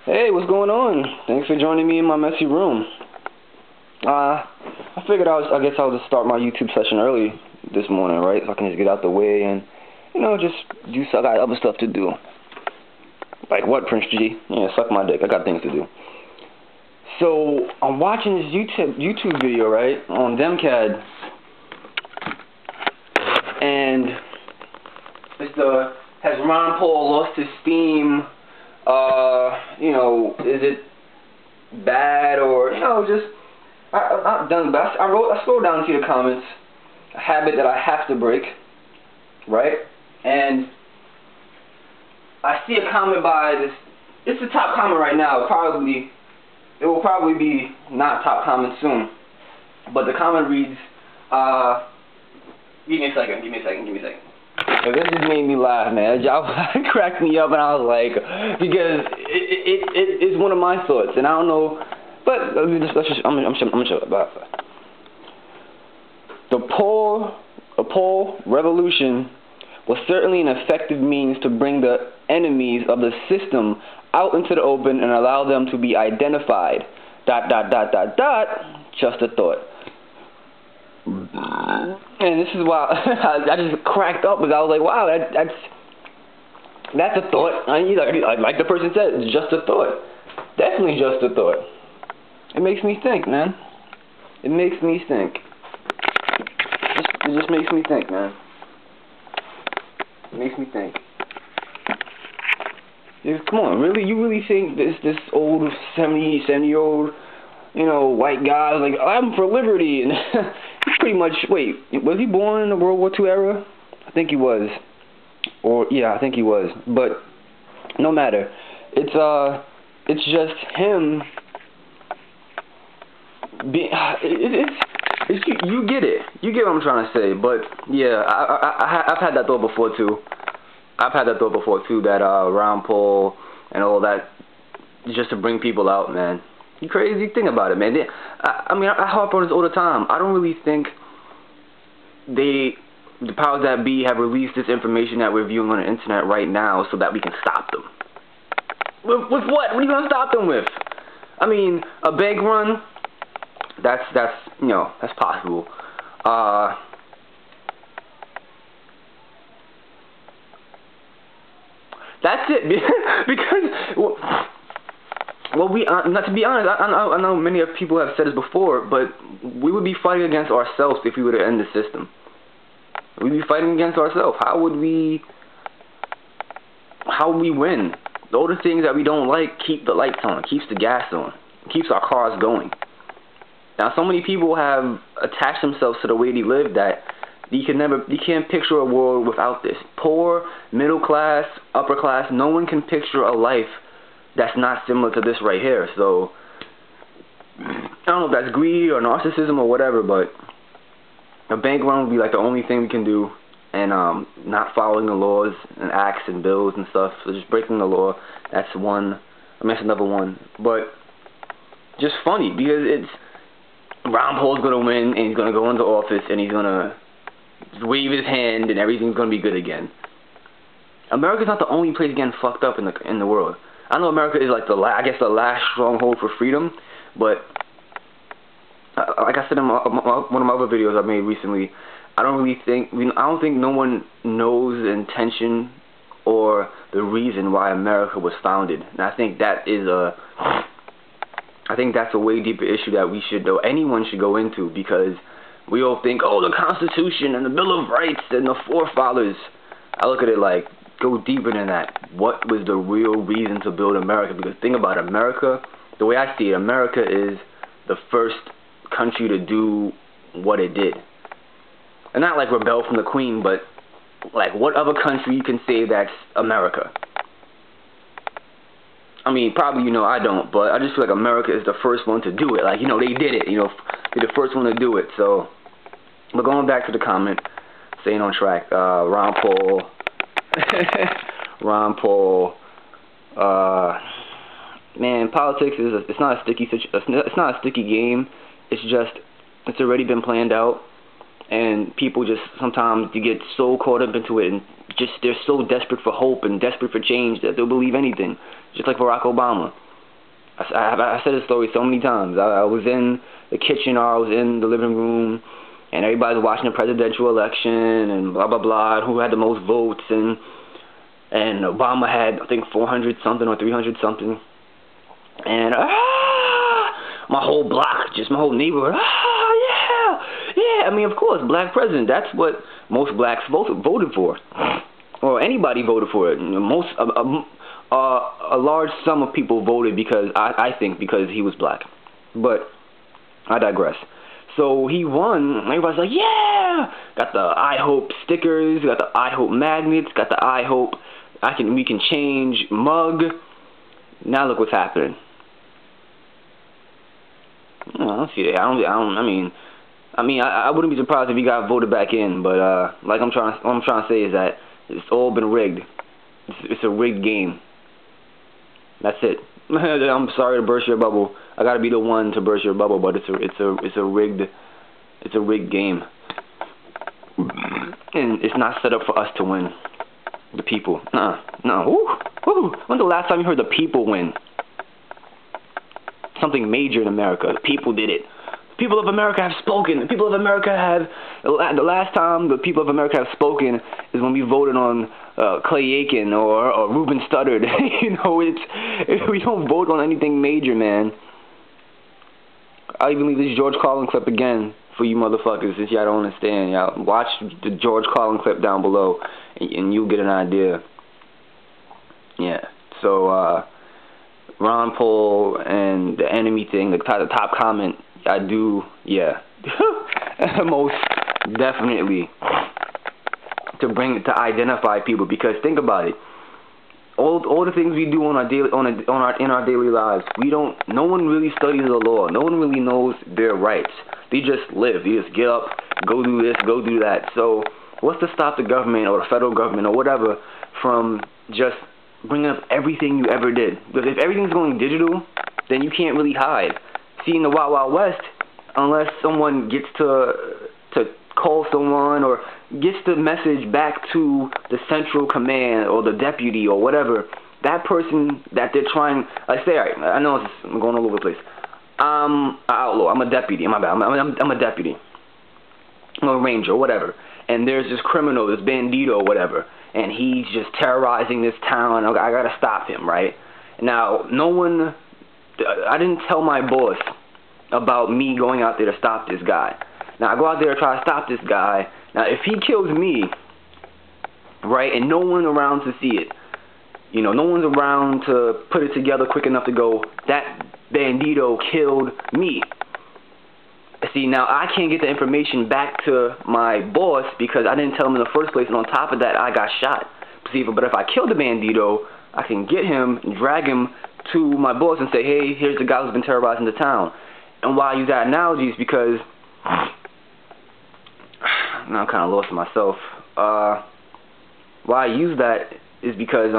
Hey, what's going on? Thanks for joining me in my messy room. I figured I guess I'll just start my YouTube session early this morning, right? So I can just get out the way and, just do I got other stuff to do. Like what, Prince G? Yeah, suck my dick. I got things to do. So I'm watching this YouTube video, right, on Demcad, and has Ron Paul lost his steam? Is it bad or just I'm done. But I scrolled down to the comments, a habit that I have to break, right? And I see a comment by this. It's the top comment right now. It will probably be not top comment soon. But the comment reads, give me a second. This just made me laugh, man. It cracked me up, and I was like, because it's one of my thoughts, and I don't know, but I'm sure about that. The Paul revolution was certainly an effective means to bring the enemies of the system out into the open and allow them to be identified. ... Just a thought. And this is why I just cracked up because I was like, wow, that's a thought. Like the person said, it's just a thought. Definitely just a thought. It makes me think, man. It makes me think. It just makes me think, man. It makes me think. Come on, really? You really think this old 70-year-old, white guy like, I'm for liberty, and he's pretty much, wait, was he born in the World War II era? I think he was. I think he was. But no matter. It's just him being, you get it. You get what I'm trying to say. But yeah, I've had that thought before too. That Ron Paul and all that, just to bring people out, man. You crazy? Think about it, man. I harp on this all the time. I don't really think the powers that be have released this information that we're viewing on the internet right now so that we can stop them. With what? What are you gonna stop them with? I mean, a bank run. That's possible. That's it. Because not to be honest, I know many people have said this before, but we would be fighting against ourselves if we were to end the system. We'd be fighting against ourselves. How would we win? All the things that we don't like keep the lights on, keeps the gas on, keeps our cars going. Now, so many people have attached themselves to the way they live that you can't picture a world without this. Poor, middle class, upper class, no one can picture a life that's not similar to this right here. So, I don't know if that's greed or narcissism or whatever, but a bank run would be like the only thing we can do, and not following the laws and acts and bills and stuff. So just breaking the law, that's one. That's another one. But just funny because it's Ron Paul's gonna win and he's gonna go into office and he's gonna wave his hand and everything's gonna be good again. America's not the only place getting fucked up in the world. I know America is like the last stronghold for freedom, but like I said in one of my other videos I made recently, I don't think no one knows the intention or the reason why America was founded. And I think that's a way deeper issue that anyone should go into, because we all think, oh, the Constitution and the Bill of Rights and the forefathers. I look at it like, go deeper than that. What was the real reason to build America? Because think about it, America, the way I see it, America is the first country to do what it did. And not like rebel from the Queen, but like what other country you can say that's America? I mean, probably I don't, but I just feel like America is the first one to do it. Like, they did it, they're the first one to do it. So, but going back to the comment, staying on track, Ron Paul, man, politics it's not a sticky game. It's already been planned out, and people just sometimes you get so caught up into it and they're so desperate for hope and desperate for change that they'll believe anything. Just like Barack Obama. I said this story so many times. I was in the kitchen or I was in the living room, and everybody was watching the presidential election and blah blah blah, and who had the most votes, and Obama had, I think, 400 something or 300 something, and my whole block, just my whole neighborhood, yeah. I mean, of course, black president. That's what most blacks voted for, or anybody voted for it. Most a large sum of people voted because I think because he was black, but I digress. So he won. Everybody's like, yeah, got the I hope stickers, got the I hope magnets, got the I hope we can change mug. Now look what's happening. I don't see that. I mean, I wouldn't be surprised if he got voted back in, but like what I'm trying to say is that it's all been rigged. It's a rigged game. That's it. I'm sorry to burst your bubble. I gotta be the one to burst your bubble, but it's a rigged game, and it's not set up for us to win. The people, no. When's the last time you heard the people win? Something major in America. The people did it. The people of America have spoken. The people of America have. The last time the people of America have spoken is when we voted on Clay Aiken or Ruben Studdard. You know, we don't vote on anything major, man. I'll even leave this George Carlin clip again for you motherfuckers, since y'all don't understand. Y'all watch the George Carlin clip down below, and you'll get an idea. Yeah. So Ron Paul and the enemy thing, the top comment, I do, yeah, most definitely to identify people, because think about it. All the things we do in our daily lives, no one really studies the law. No one really knows their rights. They just live. They just get up, go do this, go do that. So what's to stop the government or the federal government or whatever from just bringing up everything you ever did? Because if everything's going digital, then you can't really hide. See, in the Wild Wild West, unless someone gets to call someone or gets the message back to the central command or the deputy or whatever, that person that they're trying, like say, alright, I know I'm going all over the place. I'm an outlaw. I'm a deputy. I'm a deputy. I'm a ranger or whatever. And there's this criminal, this bandito or whatever, and he's just terrorizing this town. I gotta stop him, right? Now, I didn't tell my boss about me going out there to stop this guy. Now, I go out there to try to stop this guy. Now, if he kills me, right, and no one's around to see it, you know, no one's around to put it together quick enough to go, that bandito killed me. See, now I can't get the information back to my boss because I didn't tell him in the first place, and on top of that, I got shot. See, but if I kill the bandito, I can get him and drag him to my boss and say, hey, here's the guy who's been terrorizing the town. And why I use that analogy is because now I'm kind of lost myself. Why I use that is because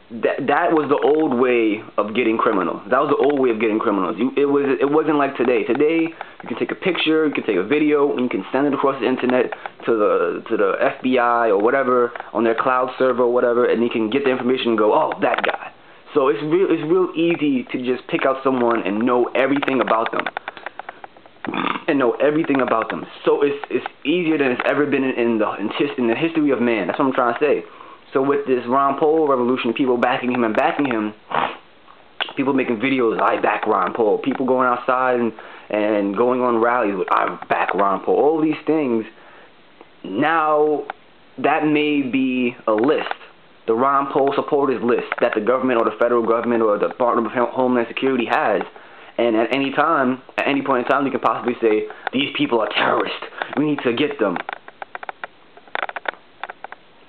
that was the old way of getting criminals. That was the old way of getting criminals. It wasn't like today. Today you can take a picture, you can take a video, and you can send it across the internet to the FBI or whatever on their cloud server or whatever, and you can get the information and go, oh, that guy. So it's real easy to just pick out someone and know everything about them. So it's easier than it's ever been in the history of man. That's what I'm trying to say. So with this Ron Paul revolution, people backing him, people making videos, I back Ron Paul, people going outside and going on rallies with, I back Ron Paul, all these things, now that may be a list, the Ron Paul supporters list that the government or the federal government or the Department of Homeland Security has. And at any time, at any point in time, they can possibly say, these people are terrorists, we need to get them.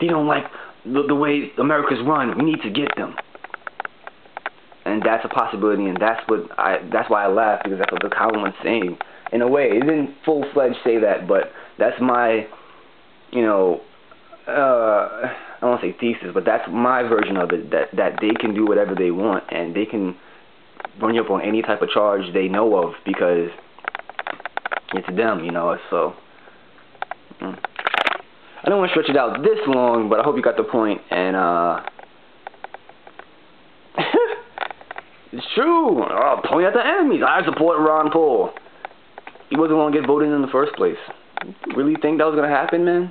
They don't like the way America's run, we need to get them. And that's a possibility, and that's why I laugh, because that's what the Carlin was saying. In a way, it didn't full-fledged say that, but that's my, you know, I don't want to say thesis, but that's my version of it, that they can do whatever they want, and they can run you up on any type of charge they know of, because it's them, you know, so. I don't want to stretch it out this long, but I hope you got the point. And it's true. Oh, point at the enemies. I support Ron Paul. He wasn't going to get voted in the first place. You really think that was going to happen, man?